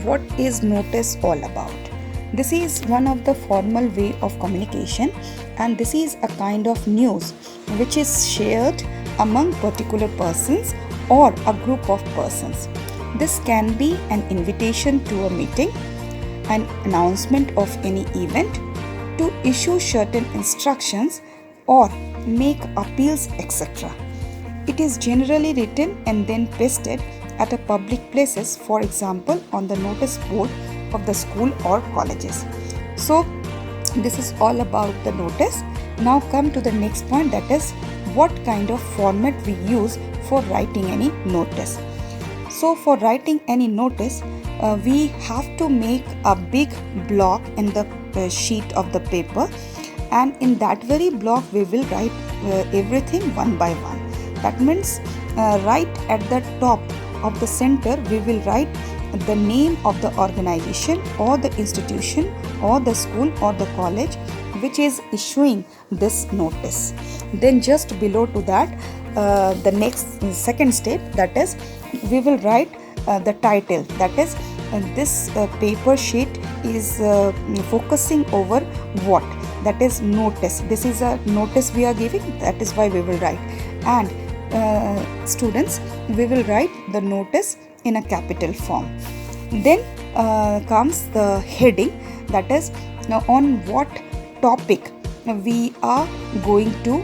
what is notice all about? This is one of the formal way of communication, and this is a kind of news which is shared among particular persons or a group of persons. This can be an invitation to a meeting, an announcement of any event, to issue certain instructions or make appeals, etc. It is generally written and then pasted at a public places, for example on the notice board of the school or colleges. So this is all about the notice. Now come to the next point, that is what kind of format we use for writing any notice. So for writing any notice, we have to make a big block in the sheet of the paper, and in that very block we will write everything one by one. That means right at the top of the center we will write the name of the organization or the institution or the school or the college which is issuing this notice. Then just below to that, the second step, that is we will write the title, that is this paper sheet is focusing over what, that is notice. This is a notice we are giving, that is why we will write. And students, we will write the notice in a capital form. Then comes the heading, that is on what topic we are going to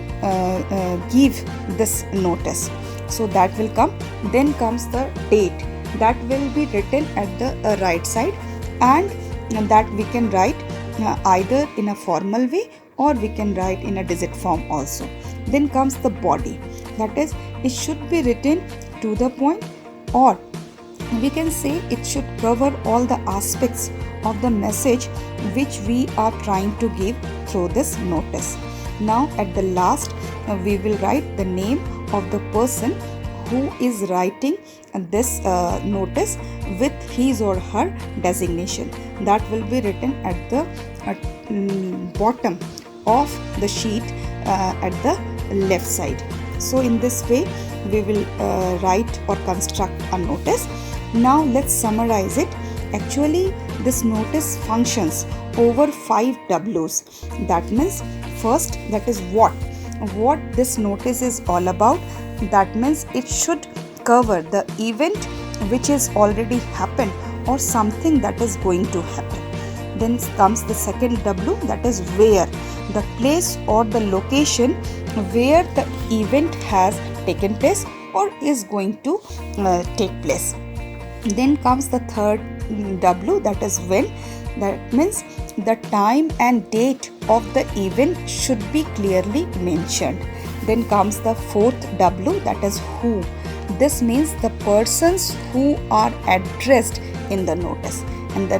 give this notice, so that will come. Then comes the date, that will be written at the right side, and that we can write either in a formal way or we can write in a digit form also. Then comes the body, that is it should be written to the point, or we can say it should cover all the aspects of the message which we are trying to give through this notice. Now at the last we will write the name of the person who is writing this notice with his or her designation. That will be written at the bottom of the sheet at the left side. So in this way we will write or construct a notice. Now let's summarize it. Actually this notice functions over 5 W's. That means first, that is what this notice is all about. That means it should cover the event which is already happened or something that is going to happen. Then comes the second W, that is where, the place or the location where the event has taken place or is going to take place. Then comes the third W, that is when. That means the time and date of the event should be clearly mentioned. Then comes the fourth W, that is who. This means the persons who are addressed in the notice. And the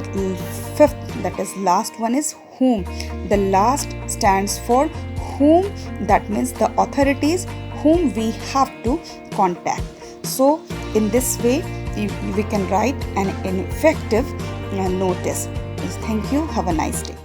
fifth, that is last one, is whom. The last stands for whom, that means the authorities whom we have to contact. So in this way we can write an effective notice. Thank you. Have a nice day.